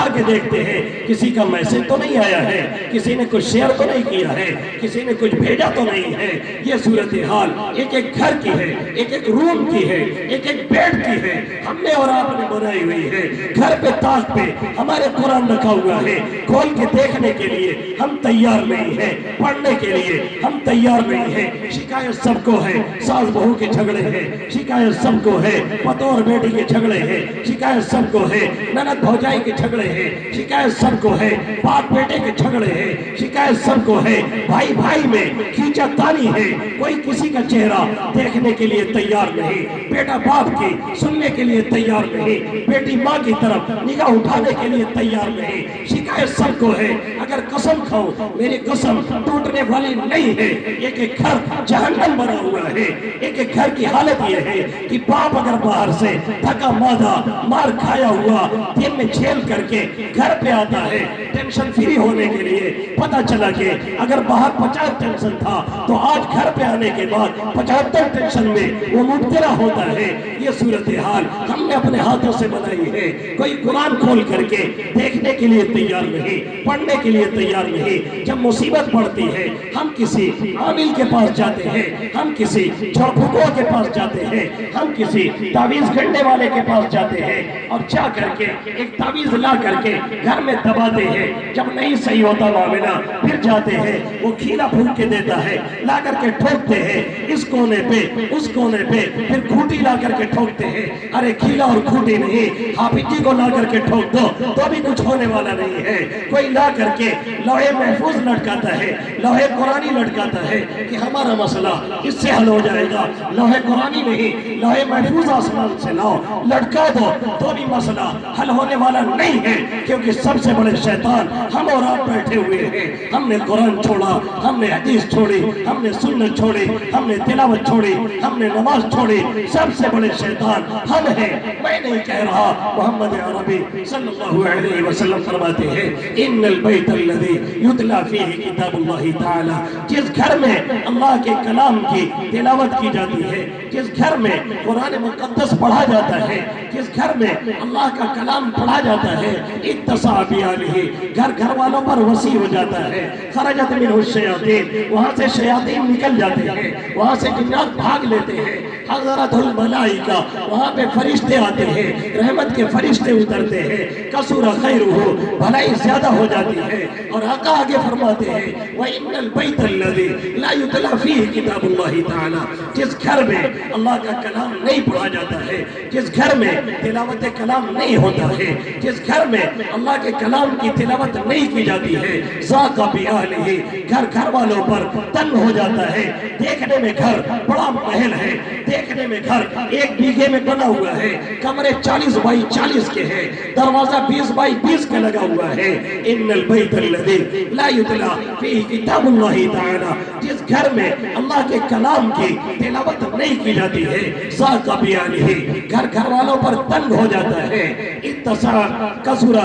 اٹھا کے دیکھتے ہیں کسی کا میسج تو نہیں آیا ہے, کسی نے کچھ شیئر تو نہیں کیا ہے, کسی نے کچھ بھیجا تو نہیں ہے. یہ صورتحال ایک ایک گھر کی ہے, ایک ایک روم کی ہے, ایک ایک بیڈ کی ہے, ہم نے اور آپ نے بنائی ہوئی ہے. گھر پہ طاق پہ ہمارے قرآن رکھا ہوا ہے, کھول کے دیکھنے کے لیے ہم تیار نہیں ہیں, پڑھنے کے لیے ہم تیار نہیں ہیں. شکایت سب کو ہے, ساس بہو کے جھگڑے ہیں, شکایت سب کو ہے, پتو اور بیٹی کے جھگڑے ہیں, شکایت سب کو ہے, نند بھوجائی کے جھگڑے ہیں, شکایت سب کو ہے, باپ بیٹے کے جھگڑے ہیں, شکایت سب کو ہے, بھائی بھائی میں کھینچا تانی ہے, کوئی کسی کا چہرہ دیکھنے کے لیے تیار نہیں, بیٹا باپ کی سننے کے لیے تیار نہیں, بیٹی ماں کی طرف نگاہ اٹھانے کے لیے تیار نہیں. شکایت سب کو ہے, اگر قسم کھاؤ میری قسم ٹوٹنے والی نہیں ہے. ایک ایک گھر جہنم بنا ہوا ہے. ایک ایک گھر کی حالت یہ ہے کہ باپ اگر باہر سے تھکا مادہ مار کھایا ہوا دن میں جھیل کر کے گھر پہ آتا ہے ٹینشن فری ہونے کے لیے, پتا چلا کہ اگر باہر 50 ٹینشن تھا تو آج گھر پہ آنے کے بعد 75 ٹینشن میں وہ مبتلا ہوتا ہے. یہ صورتحال ہم نے اپنے ہاتھوں سے بنائی ہے. کوئی قرآن کھول کر کے دیکھنے کے لیے تیار نہیں, پڑھنے کے لیے تیار نہیں. جب مصیبت پڑتی ہے ہم کسی عامل کے پاس جاتے ہیں, ہم کسی جھڑ پھکو کے پاس جاتے ہیں, ہم کسی تعویذ گھڑنے والے کے پاس جاتے ہیں اور جا کر کے ایک تعویذ لا کر کے گھر میں دباتے ہیں. جب نہیں صحیح ہوتا معاملہ پھر جاتے ہیں, وہ کھیلا پھونک کے دیتا ہے, لا کر کے ٹھوکتے ہیں اس کونے پہ اس کونے پہ, پھر کھوٹی لا کر کے ٹھوکتے ہیں. ارے کھیلا اور کھوٹی نہیں, حافظ جی کو لا کر کے ٹھوک دو تو بھی کچھ ہونے والا نہیں ہے. کوئی لا کر کے لوہے محفوظ لٹکاتا ہے, لوہے قرآنی لٹکاتا ہے کہ ہمارا مسئلہ اس سے حل ہو جائے گا. لوہے قرآنی نہیں, لوہے محفوظ آسمان سے لاؤ, لٹکا دو تو بھی مسئلہ حل ہونے والا نہیں ہے. کیونکہ سب سے بڑے شیطان ہم اور آپ بیٹھے ہوئے ہیں. ہم نے قرآن چھوڑا, ہم نے حدیث چھوڑی, ہم نے سنت چھوڑی, ہم نے تلاوت چھوڑی, ہم نے نماز چھوڑی. سب سے بڑے شیطان ہم ہیں. میں نہیں کہہ رہا, محمد عربی صلی اللہ علیہ وسلم فرماتے ہیں ان البیت الذی یتلی فیہ کتاب اللہ تعالی, جس گھر میں اللہ کے کلام کی تلاوت کی جاتی ہے, جس گھر میں قرآن مقدس پڑھا جاتا ہے, جس گھر میں اللہ کا کلام پڑھا جاتا ہے, اتسع بیالہ, گھر گھر والوں پر وسیع ہو جاتا ہے. خرجت منہ الشیاطین, وہاں سے شیاطین نکل جاتے ہیں, وہاں سے جنات بھاگ لیتے ہیں. حضرت الملائکہ, وہاں پہ فرشتے آتے ہیں, رحمت کے فرشتے اترتے ہیں. کثر خیرہ, بھلائی زیادہ ہو جاتی ہے. اور آقا آگے فرماتے ہیں وَإِنَّ الْبَيْتَ الَّذِي لَا يُتْلَى فِيهِ كِتَابُ اللَّهِ تَعَالَى, جس گھر میں اللہ کا کلام نہیں پڑھا جاتا ہے, جس گھر میں تلاوت کلام نہیں ہوتا ہے, جس گھر میں اللہ کے کلام کی تلاوت نہیں کی جاتی ہے, ذَاقَ بِأَهْلِهِ, گھر گھر والوں پر تنگ ہو جاتا ہے. دیکھنے میں گھر بڑا محل ہے, دیکھنے میں گھر 1 بیگھے میں بنا ہوا ہے, کمرے 40 بائی 40 کے ہیں, دروازہ 20 بائی 20 کا لگا ہوا ہے. ان البیت الذی لا یتلی فیہ کتاب اللہ تعالی, جس گھر میں اللہ کے کلام کی تلاوت نہیں کی جاتی ہے, ذاق بیالہ, گھر گھر والوں پر تنگ ہو جاتا ہے. اتسع کثر,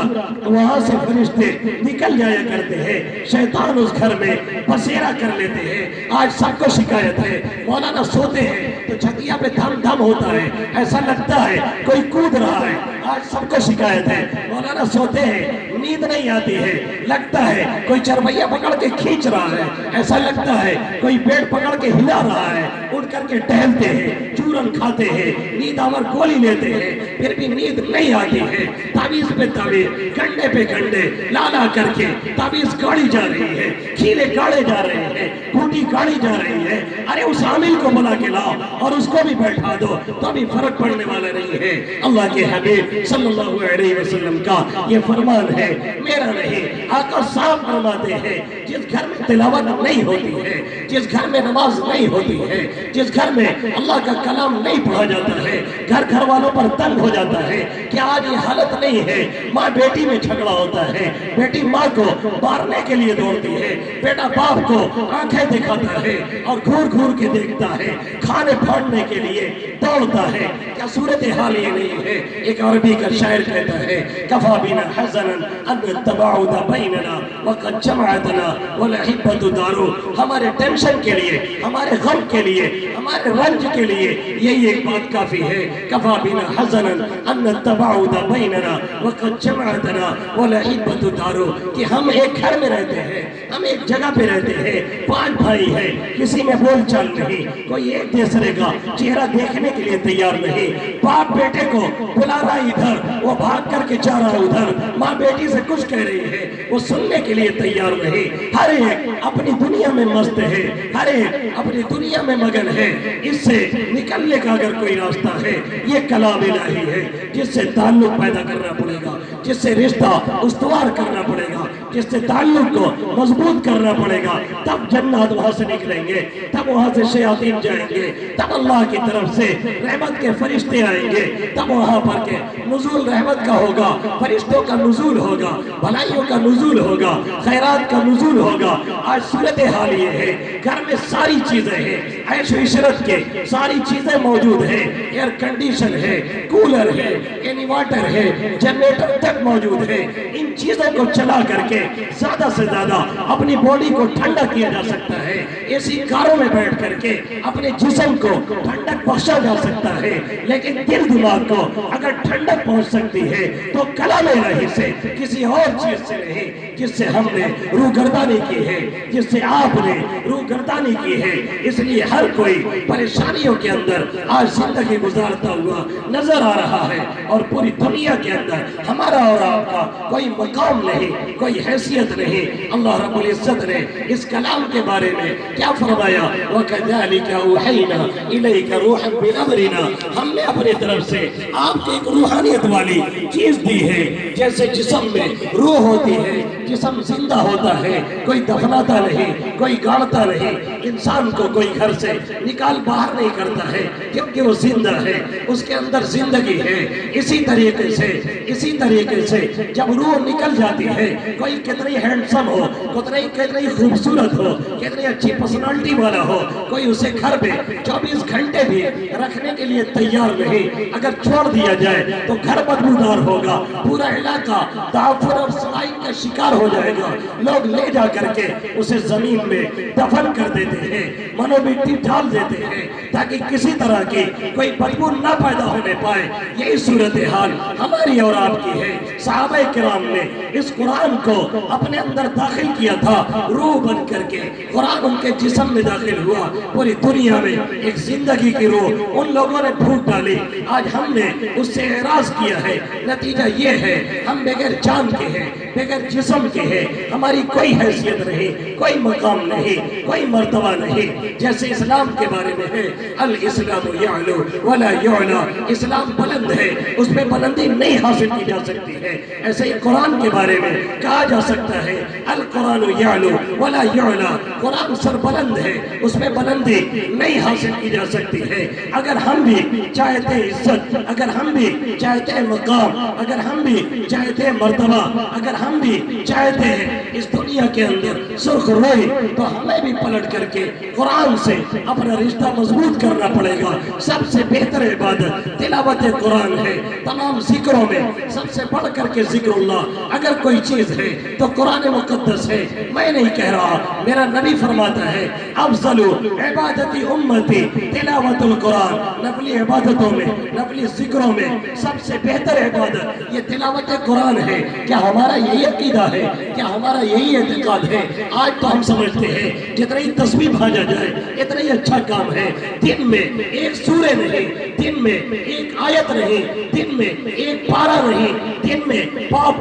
وہاں سے فرشتے نکل جایا کرتے ہیں, شیطان اس گھر میں بسیرا کر لیتے ہیں. آج سب کو شکایت ہے, مولانا سوتے ہیں تو چھتیا پہ دھم دھم ہوتا ہے, ایسا لگتا ہے کوئی کود رہا ہے. آج سب کو شکایت ہے, مولانا سوتے ہیں نیند نہیں آتی ہے, لگتا ہے کوئی چربیا پکڑ کے کھینچ رہا ہے, ایسا لگتا ہے کوئی پیٹ پکڑ کے ہلا رہا ہے. اٹھ کر کے ٹہلتے ہیں, چورن کھاتے ہیں, نیند آور گولی لیتے ہیں, پھر بھی نیند نہیں آتی ہے. تعویذ پہ تعویذ, گنڈے پہ گنڈے لالا کر کے تعویذ گاڑی جا رہی ہے, کھیلے گاڑے جا رہے ہیں, گھوٹی گاڑی جا رہی ہے. ارے اس عامل کو بلا کے لاؤ اور اس کو بھی بیٹھا دو تو بھی فرق پڑنے والا نہیں ہے. اللہ کے حبیب صلی اللہ علیہ وسلم کا یہ فرمان ہے, میرا نہیں. آقا صاحب فرماتے ہیں جس گھر میں تلاوت نہیں ہوتی ہے, جس گھر میں نماز نہیں ہوتی ہے, جس گھر میں اللہ کا کلام نہیں پڑھا جاتا ہے, گھر گھر والوں پر تنگ ہو جاتا ہے. کیا آج یہ حالت نہیں ہے, ماں بیٹی میں جھگڑا ہوتا ہے, بیٹی ماں کو مارنے کے لیے دوڑتی ہے, بیٹا باپ کو آنکھیں دکھاتا ہے اور گھور گھور کے دیکھتا ہے, کھانے پھاڑنے کے لیے دوڑتا ہے. کیا صورتحال یہ نہیں ہے؟ ایک عربی کا شاعر کہتا ہے کفا بنا حزنا ان التباعد بیننا وقد جمعتنا والاحبۃ دارو, ہمارے ٹینشن کے لیے, ہمارے غم کے لیے, ہمارے رنج کے لیے یہی ایک بات کافی ہے، کفا بنا حزنا ان التباعد بیننا وقد جمعتنا والعیبۃ دارو، کہ ہم ایک گھر میں رہتے ہیں، ہم ایک جگہ پہ رہتے ہیں، 5 بھائی ہیں، کسی میں بول چال نہیں، کوئی ایک دوسرے کا چہرہ دیکھنے کے لیے تیار نہیں، باپ بیٹے کو بلا رہا ادھر، وہ بھاگ کر کے جا رہا ادھر، ماں بیٹی سے کچھ کہہ رہی ہے، وہ سننے کے لیے تیار نہیں، ہر ایک اپنی دنیا میں مست ہے، ہر ایک اپنی دنیا میں مگن ہے۔ اس سے نکلنے کا اگر کوئی راستہ ہے، یہ کلام الہی ہے، جس سے تعلق پیدا کرنا پڑے گا، جس سے رشتہ استوار کرنا پڑے گا، جس سے تعلق کو مضبوط کرنا پڑے گا، تب جنات وہاں سے نکلیں گے، تب وہاں سے شیاطین جائیں گے، تب اللہ کی طرف سے رحمت کے فرشتے آئیں گے، تب وہاں پر کے نزول رحمت کا ہوگا، فرشتوں کا نزول ہوگا، بھلائیوں کا نزول ہوگا، خیرات کا نزول ہوگا۔ آج صورتحال یہ ہے، گھر میں ساری چیزیں ہیں، عیش و عشرت کے ساری چیزیں موجود ہیں، ایئر کنڈیشن ہے، کولر ہے، انورٹر ہے، جنریٹر تک موجود ہے، ان چیزوں کو چلا کر کے زیادہ سے زیادہ اپنی باڈی کو ٹھنڈا کیا جا سکتا ہے، اسی کاروں میں بیٹھ کر کے اپنے جسم کو ٹھنڈک بخشا جا سکتا ہے، لیکن دل دماغ کو اگر ٹھنڈک پہنچ سکتی ہے تو کلام الہی سے، کسی اور چیز سے نہیں، جس سے ہم نے روح گردانی کی ہے، جس سے آپ نے روح گردانی کی ہے۔ اس لیے ہر کوئی پریشانیوں کے اندر آج زندگی گزارتا ہوا نظر آ رہا ہے، اور پوری دنیا کے اندر ہمارا اور آپ کا کوئی مقام نہیں، کوئی حیثیت نہیں۔ اللہ رب العزت نے اس کلام کے بارے میں کیا فرمایا؟ وَكَذَلِكَ أَوْحَيْنَا إِلَيْكَ رُوحًا مِّنْ أَمْرِنَا، ہم نے اپنے طرف سے آپ کو ایک روحانیت والی چیز دی ہے، جیسے جسم میں روح ہوتی ہے، جسم زندہ ہوتا ہے، کوئی دفناتا نہیں، کوئی گاڑتا نہیں، انسان کو کوئی گھر سے نکال باہر نہیں کرتا ہے، کیونکہ وہ زندہ ہے، اس کے اندر زندگی ہے۔ اسی طریقے سے جب روح نکل جاتی ہے، کوئی کتنی ہینڈسم ہو، کتنی خوبصورت ہو، کتنی اچھی پرسنالٹی والا ہو، کوئی اسے گھر پہ 24 گھنٹے بھی رکھنے کے لیے تیار نہیں، اگر چھوڑ دیا جائے تو گھر بدبودار ہوگا، پورا علاقہ تعفن اور سلائن کا شکار ہو جائے گا، لوگ لے جا کر کے اسے زمین میں دفن کر دیتے ہیں، منو مٹی ڈال دیتے ہیں، تاکہ کسی طرح کی کوئی بدبو نہ پیدا ہونے پائے۔ یہی صورتحال ہماری اور آپ کی ہے۔ صحابہ کرام نے اس قرآن کو اپنے اندر داخل کیا تھا، روح بن کر کے قرآن ان کے جسم میں داخل ہوا، پوری دنیا میں ایک زندگی کی روح ان لوگوں نے پھونک ڈالی۔ آج ہم نے اس سے اعراض کیا ہے، نتیجہ یہ ہے ہم بغیر جان کے ہیں، بغیر جسم کے ہیں، ہماری کوئی حیثیت نہیں، کوئی مقام نہیں، کوئی مرتبہ نہیں۔ جیسے اسلام کے بارے میں ہے، الاسلام یعلو ولا یعلا، اسلام بلند ہے، اس پہ بلندی نہیں حاصل کی جا سکتی ہے، ایسے ہی قرآن کے بارے میں کہا جا سکتا ہے القرآن یعلو ولا یعلا، قرآن سر بلند ہے، اس میں بلندی نہیں حاصل کی جا سکتی ہے۔ اگر ہم بھی چاہتے عزت، اگر ہم بھی چاہتے مقام، اگر ہم بھی چاہتے مرتبہ، اگر ہم بھی چاہتے ہیں اس دنیا کے اندر سرخ روئی، تو ہمیں بھی پلٹ کر کے قرآن سے اپنا رشتہ مضبوط کرنا پڑے گا۔ سب سے بہتر عبادت تلاوت قرآن ہے، تمام ذکروں میں سب سے بڑھ کر کے ذکر اللہ اگر کوئی چیز ہے تو قرآن مقدس ہے۔ میں نہیں کہہ رہا، میرا نبی فرماتا ہے افضل عبادتی امتی تلاوت القرآن، نفلی عبادتوں میں، نفلی ذکروں میں سب سے بہتر عبادت یہ تلاوت قرآن ہے۔ کیا ہمارا یہی عقیدہ ہے؟ کیا ہمارا یہی اعتقاد ہے؟ آج تو ہم سمجھتے ہیں جتنی تسبیح بھاجا جائے اتنا ہی اچھا کام ہے۔ دن میں ایک سورہ نہیں، دن میں ایک آیت نہیں، دن میں ایک پارہ نہیں، دن میں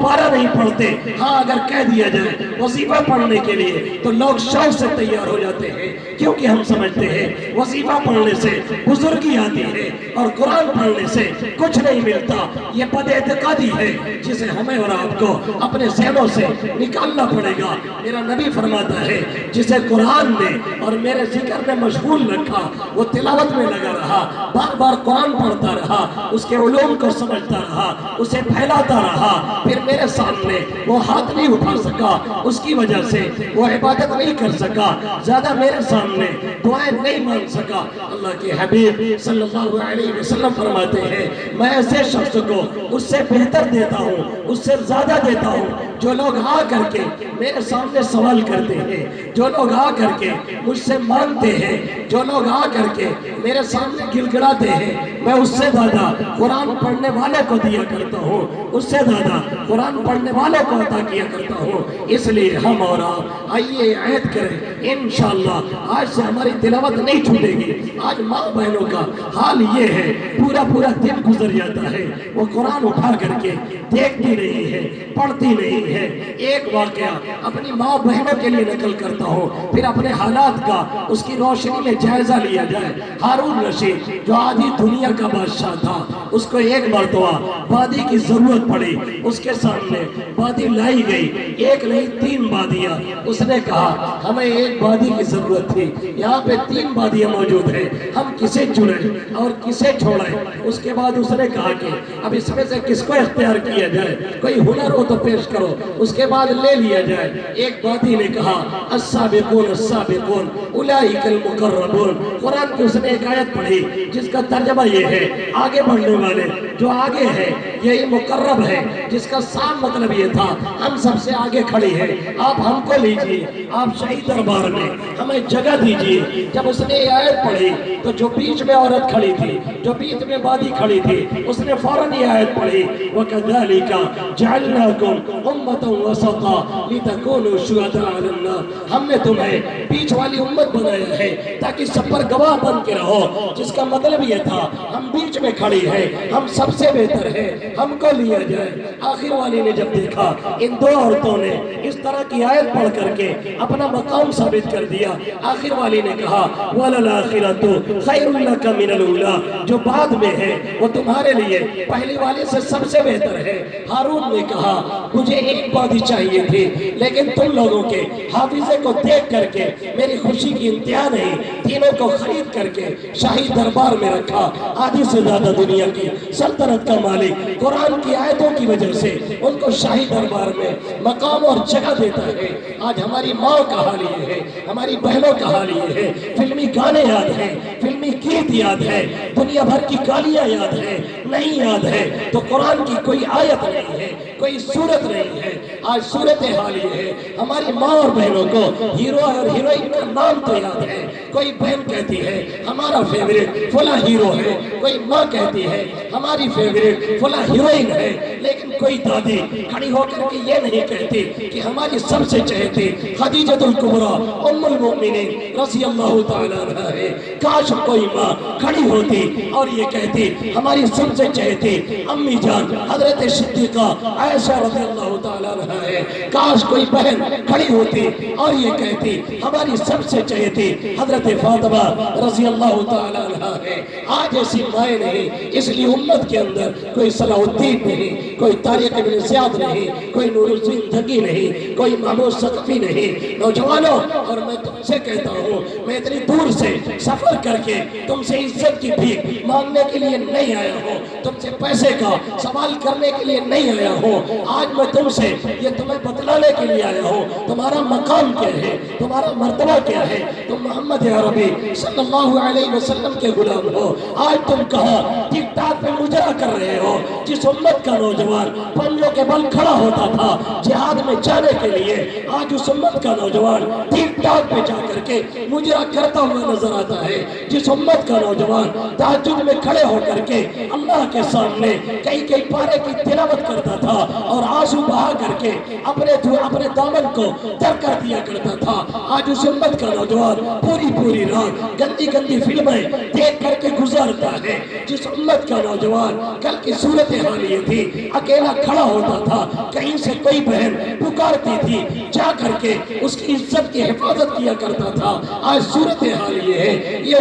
پارہ نہیں پڑھتے۔ ہاں اگر کہہ دیا جائے وظیفہ پڑھنے کے لیے تو لوگ شوق سے تیار ہو جاتے ہیں، کیونکہ ہم سمجھتے ہیں وظیفہ پڑھنے سے بزرگی آتی ہے اور قرآن پڑھنے سے کچھ نہیں ملتا۔ یہ بد اعتقادی ہے جسے ہمیں اور آپ کو اپنے ذہنوں سے نکالنا پڑے گا۔ میرا نبی فرماتا ہے جسے قرآن نے اور میرے ذکر نے مشغول رکھا، وہ تلاوت میں لگا رہا، بار بار قرآن پڑھتا رہا، اس کے علوم کو سمجھتا رہا، اسے پھیلاتا رہا، پھر میرے سامنے وہ ہاتھ نہیں اٹھا سکا، اس کی وجہ سے وہ عبادت نہیں کر سکا، زیادہ میرے سامنے دعائیں نہیں مانگ سکا۔ اللہ کے حبیب صلی اللہ علیہ وسلم فرماتے ہیں میں ایسے شخص کو اس سے بہتر دیتا ہوں، اس سے زیادہ دیتا ہوں جو لوگ آ کر کے میرے سامنے سوال کرتے ہیں، جو لوگ آ کر کے مجھ سے مانگتے ہیں، جو لوگ آ کر کے میرے سامنے گڑگڑاتے ہیں، میں اس سے زیادہ قرآن پڑھنے والے کو دیا کرتا ہوں، اس سے زیادہ قرآن پڑھنے والے کو عطا کیا کرتا ہوں۔ اس لیے ہم اور آپ آئیے عہد کریں، انشاءاللہ آج سے ہماری تلاوت نہیں چھوٹے گی۔ آج ماں بہنوں کا حال یہ ہے، پورا دن گزر جاتا ہے، وہ قرآن اٹھا کر کے دیکھتی نہیں ہے، پڑھتی نہیں ہے۔ ایک واقعہ اپنی ماں بہنوں کے لیے نقل کرتا ہوں، پھر اپنے حالات کا اس کی روشنی میں جائزہ لیا جائے۔ ہارون رشید جو آدھی دنیا کا بادشاہ تھا، اس کو ایک مرتبہ وادی کی ضرورت پڑی، اس کے سامنے وادی لائی گئی، ایک نہیں 3 وادیاں۔ اس نے کہا ہمیں ایک وادی کی ضرورت تھی، یہاں پہ 3 وادیاں موجود ہیں، ہم کسے چنیں اور کسے چھوڑیں؟ اس کے بعد اس نے کہا کہ اب اس میں سے کس کو اختیار کیا جائے، کوئی ہنر ہو تو پیش کرو، اس کے بعد لے لیا جائے۔ ایک وادی نے کہا السابقون السابقون اولئک المقربون۔ قرآن کی اس نے ایک آیت پڑھی جس کا ترجمہ یہ ہے آگے بڑھنے والے، جو آگے ہے یہی مقرب ہے، جس کا صاف مطلب یہ تھا ہم سب سے آگے کھڑی ہے، آپ ہم کو لیجئے، آپ شہید دربار میں ہمیں جگہ دیجئے۔ جب اس نے یہ آیت پڑھی تو جو بیچ میں عورت کھڑی تھی، جو بیچ میں وادی کھڑی تھی، اس نے فوراً یہ آیت پڑھی وَكَذَلِكَ جَعَلْنَاكُمْ أُمَّةً وَسَطًا لِتَكُونُوا شُهَدَاءَ عَلَى النَّاسِ۔ ہم نے تمہیں بیچ والی امت بنایا ہے تاکہ سب پر گواہ بن کے رہو، جس کا مطلب یہ تھا ہم بیچ میں کھڑی ہے، ہم سب سے بہتر ہے، ہم کو لیا جائے۔ آخر والی نے جب دیکھا ان 2 عورتوں نے اس طرح کی آیت پڑھ کر کے اپنا مقام ثابت کر دیا، آخر والی نے کہا وَلَلْآخِرَةُ خَيْرٌ لَكَ مِنَ الْأُولَىٰ، جو بعد میں ہے وہ تمہارے لیے پہلی والی سے سب سے بہتر ہے۔ ہارون نے کہا مجھے ایک وادی چاہیے تھی، لیکن تم لوگوں کے حافظے کو دیکھ کر کے میری خوشی کی انتہا نہیں، تینوں کو خرید کر کے شاہی دربار میں رکھا۔ آدھی سے زیادہ دنیا کی سلطنت کا مالک قرآن کی آیتوں کی وجہ سے ان کو شاہی دربار میں مقام اور جگہ دیتا ہے۔ آج ہماری ماں کا حال یہ ہے، ہماری بہنوں کا حال یہ ہے، فلمی گانے یاد ہیں، فلمی گیت یاد ہے، دنیا بھر کی گالیاں یاد ہیں، نہیں یاد ہے تو قرآن کی کوئی آیت نہیں ہے، کوئی صورت نہیں ہے۔ آج صورتحال یہ ہے، ہماری ماں اور بہنوں کو ہیرو اور ہیروئن کا نام تو یاد ہے، کوئی بہن کہتی ہے ہمارا فیوریٹ فلاں ہیرو ہے، کوئی ماں کہتی ہے ہماری فیوریٹ فلاں ہیروئن ہے، لیکن کوئی دادی کھڑی ہو کر کے یہ نہیں کہتی کہ ہماری سب سے چہتی خدیجۃ الکبریٰ ام المؤمنین رضی اللہ تعالیٰ عنہ ہے۔ کاش کوئی ماں کھڑی ہوتی اور یہ کہتی ہماری سب سے چہتی امی جان حضرت صدیقہ عائشہ رضی اللہ تعالیٰ عنہ ہے۔ کاش کوئی بہن کھڑی ہوتی اور یہ کہتی ہماری سب سے چہتی حضرت فاطمہ رضی اللہ تعالیٰ عنہ ہے۔ آج ایسی مائیں نہیں، اس لیے امت کے اندر کوئی صلاح الدین نہیں، کوئی طارق بن زیاد نہیں، کوئی نور الدین دھگی نہیں، کوئی محمود ثقفی نہیں۔ نوجوانوں، اور میں تم سے کہتا ہوں میں اتنی دور سے سفر کر کے تم سے عزت کی بھیک مانگنے کے لیے نہیں آیا ہوں، تم سے پیسے کا سوال کرنے کے لیے نہیں آیا ہوں۔ آج میں تم سے یہ تمہیں بتلانے کے لیے آیا ہوں تمہارا مقام کیا ہے، تمہارا مرتبہ کیا ہے، تم محمد عربی صلی اللہ علیہ وسلم کے غلام ہو۔ آج تم کہاں ٹک ٹاک پہ مجرا کر رہے ہو؟ جس امت کا نوجوان پنجوں کے بل کھڑا ہوتا تھا جہاد میں جانے کے لیے، آج اس امت کا نوجوان ٹک ٹاک پہ جا کر کے مجرا کرتا ہوا نظر آتا ہے۔ جس امت کا نوجوان تہجد میں کھڑے ہو کر کے اللہ کے سامنے کئی پارے کی تلاوت کرتا تھا اور آنسو بہا کر کے اپنے دامن کو تر کر دیا کرتا تھا، آج اس امت کا نوجوان پوری رات گندی فلمیں دیکھ کر کے گزارتا ہے۔ جس امت کا نوجوان کل کی صورتحال یہ تھی اکیلا کھڑا ہوتا تھا، کہیں سے کوئی بہن پکارتی تھی جا کر کے اس کی عزت کی حفاظت کیا کرتا تھا، آج صورتحال یہ ہے یہ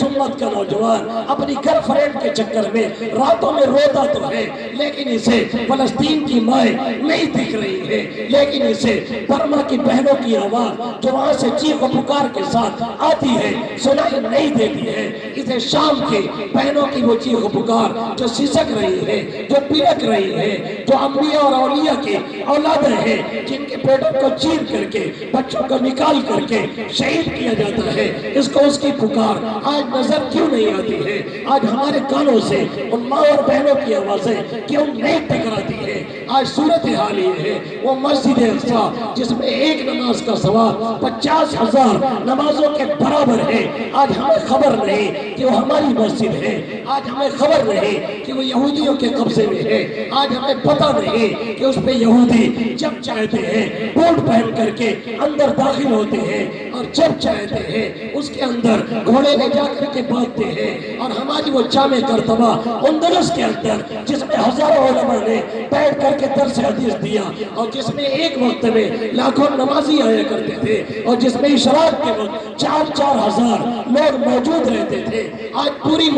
امت کا نوجوان اپنی گرل فرینڈ کے چکر میں راتوں میں روتا تو ہے، لیکن اسے فلسطین کی مائیں نہیں دکھ رہی ہے، لیکن اسے برما کی بہنوں کی آواز جو وہاں سے چیخ و پکار کے ساتھ آتی ہے سنائی نہیں دیتی ہے، اسے شام کی بہنوں کی وہ چیخ و پکار جو سسک رہی ہے، جو پلک رہی ہے، جو انبیاء اور اولیاء کی اولادیں ہیں جن کے پیٹوں کو چیر کر کے بچوں کو نکال کر کے شہید کیا جاتا ہے، اس کو اس کی پکار آج نظر کیوں نہیں آتی ہے؟ آج ہمارے کانوں سے ان ماں اور بہنوں کی آوازیں کیوں نہیں ٹکراتی ہے؟ آج صورتحال یہ ہے وہ مسجد اقصیٰ جس میں ایک نماز کا ثواب 50,000 نمازوں کے برابر ہے، آج ہمیں خبر نہیں کہ وہ ہماری مسجد ہے، آج ہمیں خبر نہیں کہ وہ یہودیوں کے قبضے میں ہے، آج ہمیں پتہ نہیں کہ اس پہ یہودی جب چاہتے ہیں کوٹ پہن کر کے اندر داخل ہوتے ہیں اور جب چاہتے ہیں اس کے اندر گھوڑے لے جا کر کے باندھتے ہیں، اور ہماری وہ جامع کرتبہ اندلس کے اندر جس میں ہزاروں علماء نے بیٹھ کر کے درس حدیث دیا، اور جس میں ایک وقت میں لاکھوں نمازی آیا کرتے تھے، اور جس میں اشراق کے وقت 4,000 لوگ موجود رہتے تھے، آج پوری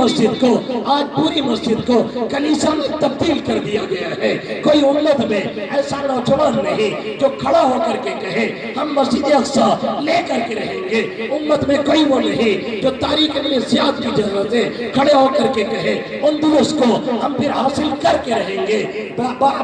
مسجد کو کلیسا میں تبدیل کر دیا گیا ہے۔ کوئی امت میں ایسا نوجوان نہیں جو کھڑا ہو کر کے کہے ہم مسجد اقصیٰ لے کر کے رہیں گے، امت میں کوئی وہ نہیں جو تاریخ میں زیاد کی جگہ سے کھڑے ہو کر کے کہے اندلس کو ہم پھر حاصل کر کے رہیں گے۔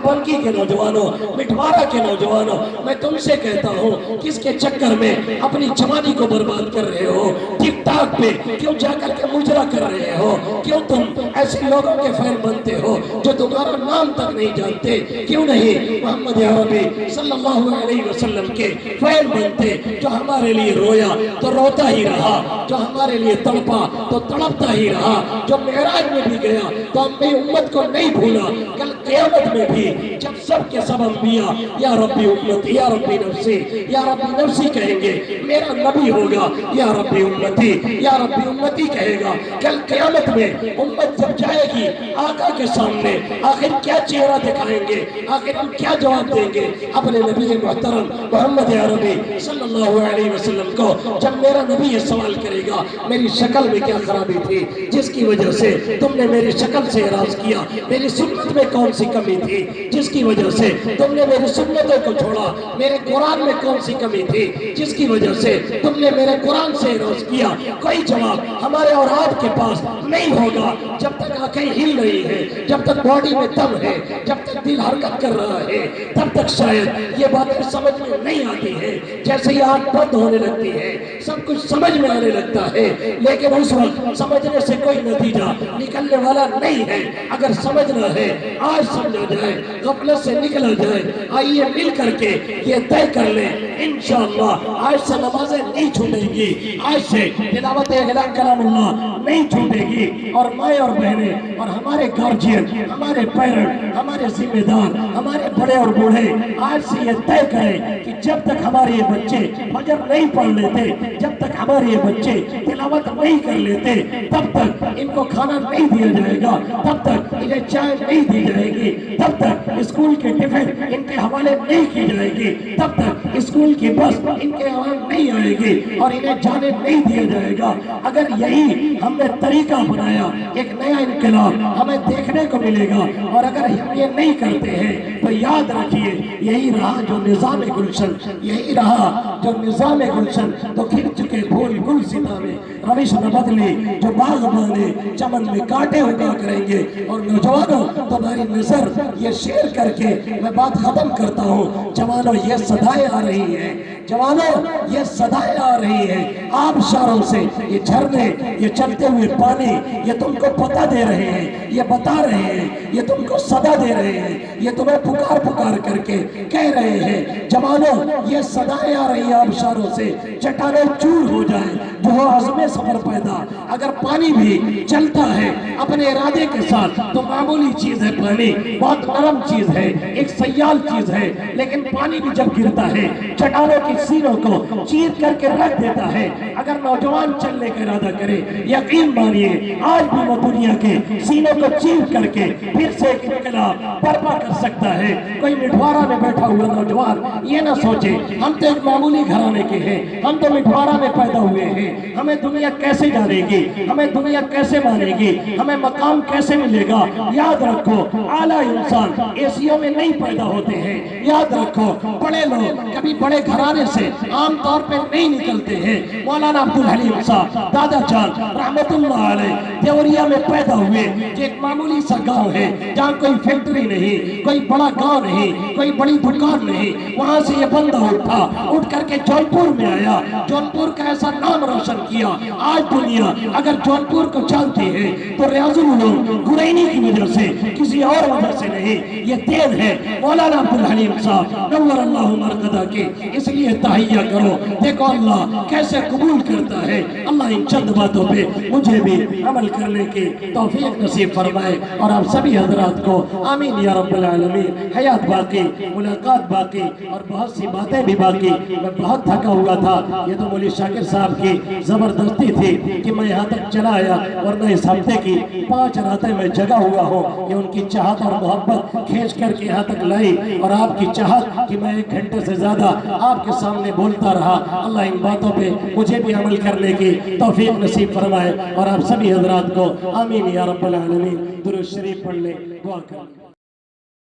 بنکی کے نوجوانوں، مٹھوارہ کے نوجوانوں، میں تم سے کہتا ہوں کس کے چکر میں اپنی جوانی کو برباد کر رہے ہو؟ ٹک ٹاک پہ کیوں جا کر کے مجرا کر رہے ہو؟ کیوں تم ایسے لوگوں کے فین بنتے ہو جو تمہارا نام تک نہیں جانتے؟ کیوں نہیں محمد عربی صلی اللہ علیہ وسلم کے فین بنتے جو ہمارے لیے رویا تو روتا ہی رہا، جو ہمارے لیے تڑپا تو تڑپتا ہی رہا، جو معراج میں بھی گیا تو اپنی امت کو نہیں بھولا، کل قیامت میں بھی جب سب کے سب انبیاء یا ربی امتی یا ربی نفسی یا ربی نفسی کہیں گے، میرا نبی ہوگا یا ربی امتی یا ربی امتی کہے گا، کل قیامت میں امت جب جائے گی آقا کے سامنے آخر کیا چہرہ دکھائیں گے، آخر ہم کیا جواب دیں گے اپنے نبی محترم محمد عربی صلی اللہ علیہ وسلم کو؟ جب میرا نبی یہ سوال کرے گا میری شکل میں کیا خرابی تھی جس کی وجہ سے تم نے میری شکل سے اعراض کیا، میری سنت میں کون سی کمی تھی جس کی وجہ سے تم نے میری سنتوں کو چھوڑا، میرے قرآن میں کون سی کمی تھی جس کی وجہ سے تم نے میرے قرآن سے اعراض کیا؟ کوئی جواب ہمارے اور آپ کے پاس نہیں ہوگا جب تک آنکھیں ہل رہی ہیں، جب تک باڈی میں دم ہے، جب تک دل حرکت کر رہا ہے، تب تک شاید یہ باتیں سمجھ میں نہیں آتی ہیں۔ جیسے یہ آنکھ بند ہونے لگتی ہے سب کچھ سمجھ میں آنے لگتا ہے، لیکن اس وقت سمجھنے سے کوئی نتیجہ نکلنے والا نہیں ہے۔ اگر سمجھنا ہے آج سمجھا جائے، غفلت سے نکلا جائے، آئیے مل کر کے یہ طے کر لیں انشاءاللہ آج سے نمازیں نہیں چھوٹیں گی، آج سے تلاوت کلام اللہ نہیں چھوٹے گی، اور مائیں اور بہنیں اور ہمارے گارجین، ہمارے پیرنٹ، ہمارے ذمہ دار، ہمارے بڑے اور بوڑھے آج سے یہ طے کریں کہ جب تک ہمارے یہ بچے فجر نہیں پڑھ لیتے، جب تک ہمارے یہ بچے تلاوت نہیں کر لیتے، تب تک ان کو کھانا نہیں دیا جائے گا، تب تک انہیں چائے نہیں دی جائے گی، تب تک اسکول کے ٹفن ان کے حوالے نہیں کی جائے گی، تب تک اسکول کی بس ان کے حوالے نہیں آئے گی اور انہیں جانے نہیں دیا جائے گا۔ اگر یہی ہم نے طریقہ بنایا ایک نیا انقلاب ہمیں دیکھنے کو ملے گا، اور اگر ہم یہ نہیں کرتے ہیں تو یاد رکھیے یہی رہا جو نظام گلشن، یہی رہا جو نظام گلشن، تو کھل چکے پھول گل ستا میں روش نہ بدلی، جو باغبانے چمن میں کانٹے اگا کریں گے۔ اور نوجوانوں تمہاری نظر یہ شیئر کر کے میں بات ختم کرتا ہوں، جوانوں یہ صدائیں آ رہی ہیں، جوانوں یہ صدائیں آ رہی ہیں آپ شاروں سے، یہ جھرنے، یہ چلتے ہوئے پانی یہ تم کو پتہ دے رہے ہیں، یہ بتا رہے ہیں، یہ تم کو صدا دے رہے ہیں، یہ تمہیں پکار پکار کر کے کہہ رہے ہیں جوانوں یہ صدائیں آ رہی ہیں آپ شاروں سے، چٹانیں چور ہو جائیں جو ہو عزم سفر پیدا۔ اگر پانی بھی چلتا ہے اپنے ارادے کے ساتھ تو معمولی چیز ہے، پانی بہت نرم چیز ہے، ایک سیال چیز ہے، لیکن پانی بھی جب گرتا ہے چٹانوں کی سینوں کو چیر کر کے رکھ دیتا ہے۔ اگر نوجوان چلنے کا ارادہ کرے یقین مانیے آج بھی وہ دنیا کے سینوں کو چیر کر کے پھر سے ایک انقلاب برپا کر سکتا ہے۔ کوئی مٹھوارہ میں بیٹھا ہوا نوجوان یہ نہ سوچے ہم تو ایک معمولی گھرانے کے ہیں، ہم تو مٹھوارہ میں پیدا ہوئے ہیں، ہمیں دنیا کیسے جانے گی، ہمیں دنیا کیسے مانے گی، ہمیں مقام کیسے ملے گا۔ یاد رکھو اعلیٰ انسان ایسیوں میں نہیں پیدا ہوتے ہیں، یاد رکھو بڑے لوگ کبھی بڑے گھرانے سے عام طور پہ نہیں نکلتے ہیں۔ مولانا عبدالحلیم صاحب دادا جان رحمت اللہ علیہ دیوریا میں پیدا ہوئے، جو ایک معمولی سا گاؤں ہے جہاں کوئی فیکٹری نہیں، کوئی بڑا گاؤں نہیں، کوئی بڑی دکان نہیں۔ وہاں سے یہ بندہ اٹھا، اٹھ کر کے جونپور میں آیا، جونپور کا ایسا نام روشن روشن کیا. آج دنیا اگر جونپور کو چلتی ہے تو ریاض العلوم گرینی کی وجہ سے، کسی اور وجہ سے نہیں. یہ دین ہے مولانا عبدالحلیم صاحب نور اللہ مرقدہ کے. اس لیے تحیہ کرو. دیکھو اللہ کیسے قبول کرتا ہے. اللہ ان چند باتوں پہ مجھے بھی عمل کرنے کی توفیق نصیب فرمائے اور آپ سبھی حضرات کو آمین یا رب العالمین. حیات باقی، ملاقات باقی اور بہت سی باتیں بھی باقی. میں بہت تھکا ہوا تھا. یہ تو مولوی شاکر صاحب کی زبردستی تھی کہ میں یہاں تک چلا آیا، ورنہ اس ہفتے کی 5 راتیں میں جگا ہوا ہوں. یہ ان کی چاہت اور محبت کھینچ کر کے یہاں تک لائی، اور آپ کی چاہت کہ میں 1 گھنٹے سے زیادہ آپ کے سامنے بولتا رہا. اللہ ان باتوں پہ مجھے بھی عمل کرنے کی توفیق نصیب فرمائے اور آپ سبھی حضرات کو آمین یا رب العالمین. درود شریف پڑھ لیں، دعا کریں.